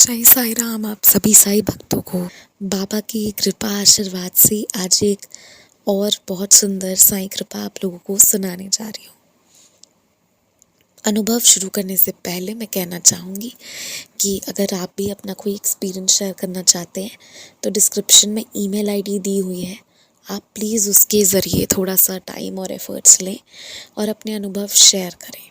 जय साईं राम। आप सभी साईं भक्तों को बाबा की कृपा आशीर्वाद से आज एक और बहुत सुंदर साईं कृपा आप लोगों को सुनाने जा रही हूँ। अनुभव शुरू करने से पहले मैं कहना चाहूँगी कि अगर आप भी अपना कोई एक्सपीरियंस शेयर करना चाहते हैं तो डिस्क्रिप्शन में ईमेल आईडी दी हुई है। आप प्लीज़ उसके ज़रिए थोड़ा सा टाइम और एफर्ट्स लें और अपने अनुभव शेयर करें।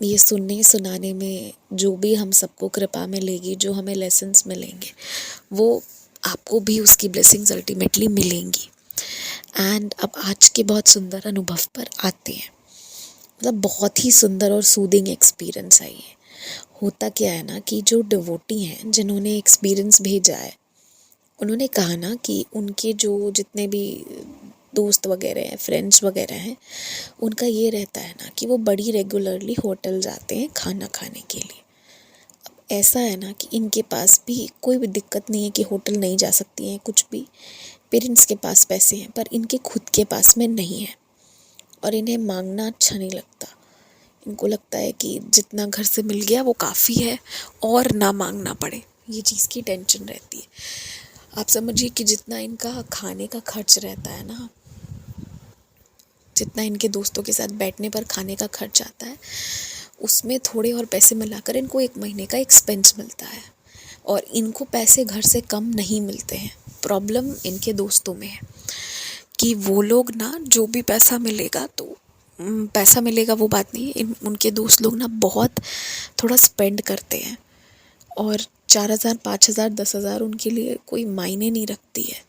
ये सुनने सुनाने में जो भी हम सबको कृपा मिलेगी, जो हमें लेसन्स मिलेंगे, वो आपको भी उसकी ब्लेसिंग्स अल्टीमेटली मिलेंगी। एंड अब आज के बहुत सुंदर अनुभव पर आते हैं। मतलब बहुत ही सुंदर और सूदिंग एक्सपीरियंस है ये। होता क्या है ना कि जो डिवोटी हैं जिन्होंने एक्सपीरियंस भेजा है, उन्होंने कहा ना कि उनके जो जितने भी दोस्त वगैरह हैं, फ्रेंड्स वगैरह हैं, उनका ये रहता है ना कि वो बड़ी रेगुलरली होटल जाते हैं खाना खाने के लिए। अब ऐसा है ना कि इनके पास भी कोई भी दिक्कत नहीं है कि होटल नहीं जा सकती हैं, कुछ भी पेरेंट्स के पास पैसे हैं, पर इनके खुद के पास में नहीं है और इन्हें मांगना अच्छा नहीं लगता। इनको लगता है कि जितना घर से मिल गया वो काफ़ी है और ना मांगना पड़े, ये चीज़ की टेंशन रहती है। आप समझिए कि जितना इनका खाने का खर्च रहता है ना, जितना इनके दोस्तों के साथ बैठने पर खाने का खर्च आता है, उसमें थोड़े और पैसे मिलाकर इनको एक महीने का एक्सपेंस मिलता है और इनको पैसे घर से कम नहीं मिलते हैं। प्रॉब्लम इनके दोस्तों में है कि वो लोग ना जो भी पैसा मिलेगा तो पैसा मिलेगा वो बात नहीं है, उनके दोस्त लोग ना बहुत थोड़ा स्पेंड करते हैं और 4,000, 5,000, 10,000 उनके लिए कोई मायने नहीं रखती है।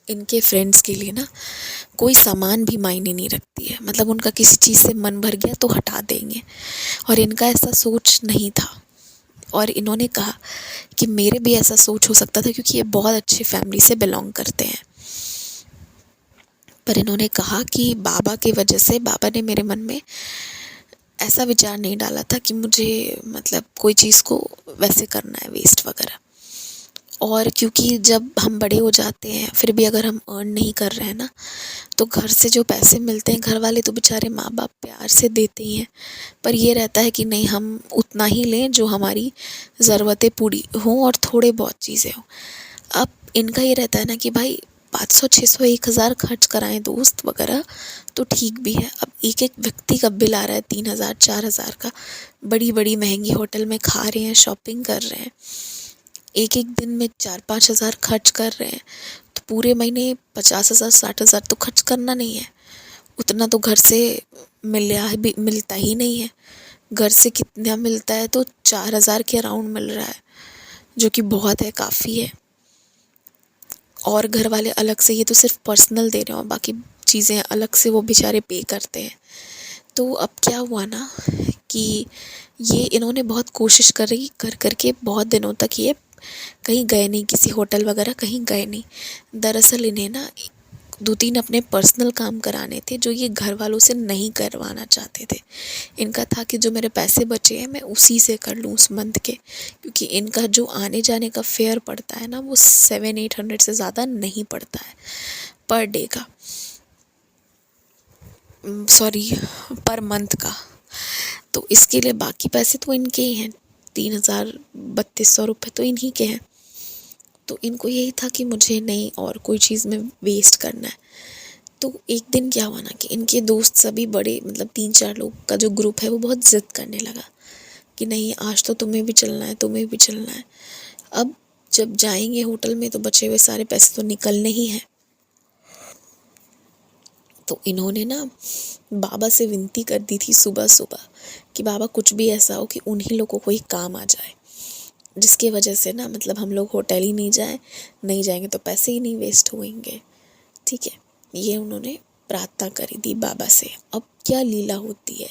इनके फ्रेंड्स के लिए ना कोई सामान भी मायने नहीं रखती है। मतलब उनका किसी चीज़ से मन भर गया तो हटा देंगे और इनका ऐसा सोच नहीं था। और इन्होंने कहा कि मेरे भी ऐसा सोच हो सकता था क्योंकि ये बहुत अच्छी फैमिली से बिलोंग करते हैं, पर इन्होंने कहा कि बाबा की वजह से बाबा ने मेरे मन में ऐसा विचार नहीं डाला था कि मुझे मतलब कोई चीज़ को वैसे करना है, वेस्ट वगैरह। और क्योंकि जब हम बड़े हो जाते हैं फिर भी अगर हम अर्न नहीं कर रहे हैं ना, तो घर से जो पैसे मिलते हैं, घर वाले तो बेचारे माँ बाप प्यार से देते ही हैं, पर ये रहता है कि नहीं, हम उतना ही लें जो हमारी ज़रूरतें पूरी हों और थोड़े बहुत चीज़ें हों। अब इनका ये रहता है ना कि भाई 500, 600, 1,000 खर्च कराएं दोस्त वगैरह तो ठीक भी है। अब एक एक व्यक्ति का बिल आ रहा है 3,000, 4,000 का, बड़ी बड़ी महंगी होटल में खा रहे हैं, शॉपिंग कर रहे हैं, एक एक दिन में 4-5 हज़ार खर्च कर रहे हैं, तो पूरे महीने 50,000, 60,000 तो खर्च करना नहीं है। उतना तो घर से मिलता ही नहीं है। घर से कितना मिलता है तो 4,000 के अराउंड मिल रहा है, जो कि बहुत है, काफ़ी है। और घर वाले अलग से, ये तो सिर्फ पर्सनल दे रहे हो, बाकी चीज़ें अलग से वो बेचारे पे करते हैं। तो अब क्या हुआ ना कि ये इन्होंने बहुत कोशिश करी, कर करके बहुत दिनों तक ये कहीं गए नहीं, किसी होटल वगैरह कहीं गए नहीं। दरअसल इन्हें ना 2-3 अपने पर्सनल काम कराने थे जो ये घर वालों से नहीं करवाना चाहते थे। इनका था कि जो मेरे पैसे बचे हैं मैं उसी से कर लूँ उस मंथ के, क्योंकि इनका जो आने जाने का फेयर पड़ता है ना वो 700-800 से ज़्यादा नहीं पड़ता है पर डे का, सॉरी पर मंथ का। तो इसके लिए बाकी पैसे तो इनके ही हैं, 3,000-3,200 रुपये तो इन्हीं के हैं। तो इनको यही था कि मुझे नहीं और कोई चीज़ में वेस्ट करना है। तो एक दिन क्या हुआ ना कि इनके दोस्त सभी बड़े, मतलब 3-4 लोग का जो ग्रुप है वो बहुत ज़िद करने लगा कि नहीं, आज तो तुम्हें भी चलना है, तुम्हें भी चलना है। अब जब जाएंगे होटल में तो बचे हुए सारे पैसे तो निकलने ही हैं। तो इन्होंने ना बाबा से विनती कर दी थी सुबह सुबह कि बाबा कुछ भी ऐसा हो कि उन्हीं लोगों को ही काम आ जाए, जिसकी वजह से ना मतलब हम लोग होटल ही नहीं जाएंगे तो पैसे ही नहीं वेस्ट होंगे। ठीक है, ये उन्होंने प्रार्थना करी थी बाबा से। अब क्या लीला होती है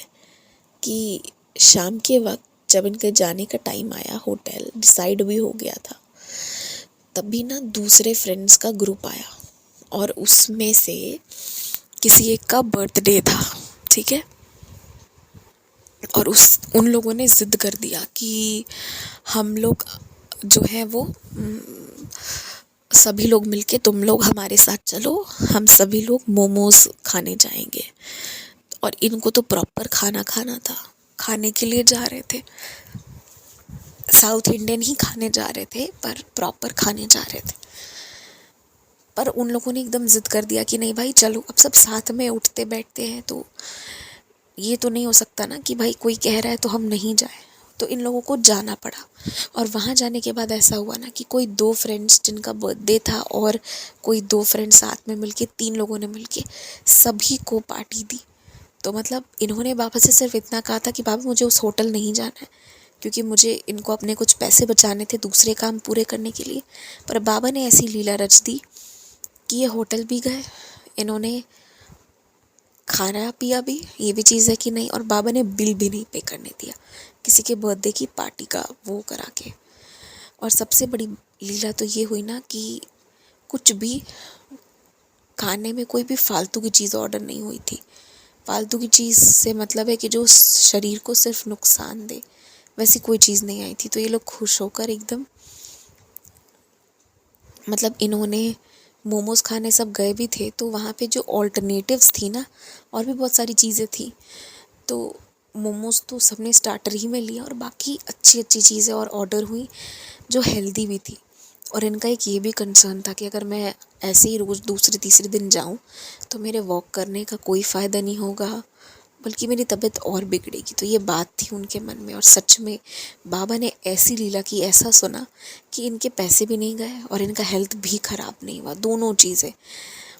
कि शाम के वक्त जब इनके जाने का टाइम आया, होटल डिसाइड भी हो गया था, तभी ना दूसरे फ्रेंड्स का ग्रुप आया और उसमें से किसी एक का बर्थडे था। ठीक है, और उन लोगों ने ज़िद कर दिया कि हम लोग जो है वो सभी लोग मिलके, तुम लोग हमारे साथ चलो, हम सभी लोग मोमोज़ खाने जाएंगे। और इनको तो प्रॉपर खाना खाना था, खाने के लिए जा रहे थे। साउथ इंडियन ही खाने जा रहे थे, पर प्रॉपर खाने जा रहे थे। पर उन लोगों ने एकदम ज़िद कर दिया कि नहीं भाई चलो, अब सब साथ में उठते बैठते हैं, तो ये तो नहीं हो सकता ना कि भाई कोई कह रहा है तो हम नहीं जाए। तो इन लोगों को जाना पड़ा। और वहाँ जाने के बाद ऐसा हुआ ना कि कोई 2 फ्रेंड्स जिनका बर्थडे था, और कोई 2 फ्रेंड्स साथ में मिलके, 3 लोगों ने मिलके सभी को पार्टी दी। तो मतलब इन्होंने बाबा से सिर्फ इतना कहा था कि बाबा मुझे उस होटल नहीं जाना है, क्योंकि मुझे इनको अपने कुछ पैसे बचाने थे दूसरे काम पूरे करने के लिए। पर बाबा ने ऐसी लीला रच दी कि ये होटल भी गए, इन्होंने खाना पिया भी, ये भी चीज़ है कि नहीं, और बाबा ने बिल भी नहीं पे करने दिया किसी के बर्थडे की पार्टी का वो करा के। और सबसे बड़ी लीला तो ये हुई ना कि कुछ भी खाने में कोई भी फालतू की चीज़ ऑर्डर नहीं हुई थी। फालतू की चीज़ से मतलब है कि जो शरीर को सिर्फ नुकसान दे, वैसी कोई चीज़ नहीं आई थी। तो ये लोग खुश होकर एकदम, मतलब इन्होंने मोमोज़ खाने सब गए भी थे, तो वहाँ पे जो ऑल्टरनेटिव्स थी ना, और भी बहुत सारी चीज़ें थी, तो मोमोज़ तो सबने स्टार्टर ही में लिया, और बाकी अच्छी अच्छी चीज़ें और ऑर्डर हुई जो हेल्दी भी थी। और इनका एक ये भी कंसर्न था कि अगर मैं ऐसे ही रोज़ दूसरे तीसरे दिन जाऊँ तो मेरे वॉक करने का कोई फ़ायदा नहीं होगा, बल्कि मेरी तबीयत और बिगड़ेगी। तो ये बात थी उनके मन में, और सच में बाबा ने ऐसी लीला की, ऐसा सुना कि इनके पैसे भी नहीं गए और इनका हेल्थ भी ख़राब नहीं हुआ, दोनों चीज़ें।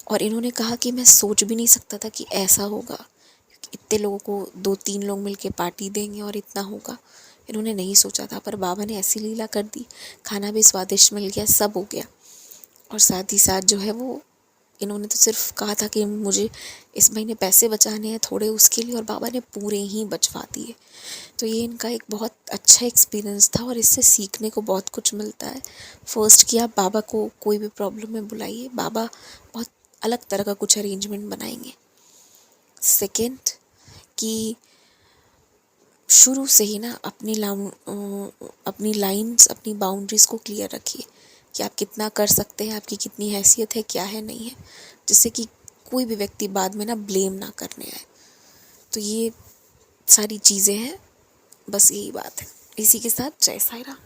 और इन्होंने कहा कि मैं सोच भी नहीं सकता था कि ऐसा होगा, क्योंकि इतने लोगों को 2-3 लोग मिलके पार्टी देंगे और इतना होगा, इन्होंने नहीं सोचा था। पर बाबा ने ऐसी लीला कर दी, खाना भी स्वादिष्ट मिल गया, सब हो गया। और साथ ही साथ जो है वो, इन्होंने तो सिर्फ कहा था कि मुझे इस महीने पैसे बचाने हैं थोड़े उसके लिए, और बाबा ने पूरे ही बचवा दिए। तो ये इनका एक बहुत अच्छा एक्सपीरियंस था, और इससे सीखने को बहुत कुछ मिलता है। फर्स्ट कि आप बाबा को कोई भी प्रॉब्लम में बुलाइए, बाबा बहुत अलग तरह का कुछ अरेंजमेंट बनाएंगे। सेकेंड कि शुरू से ही ना अपनी लाइंस, अपनी बाउंड्रीज़ को क्लियर रखिए कि आप कितना कर सकते हैं, आपकी कितनी हैसियत है, क्या है, नहीं है, जिससे कि कोई भी व्यक्ति बाद में ना ब्लेम ना करने आए। तो ये सारी चीज़ें हैं, बस यही बात है। इसी के साथ जय साईं राम।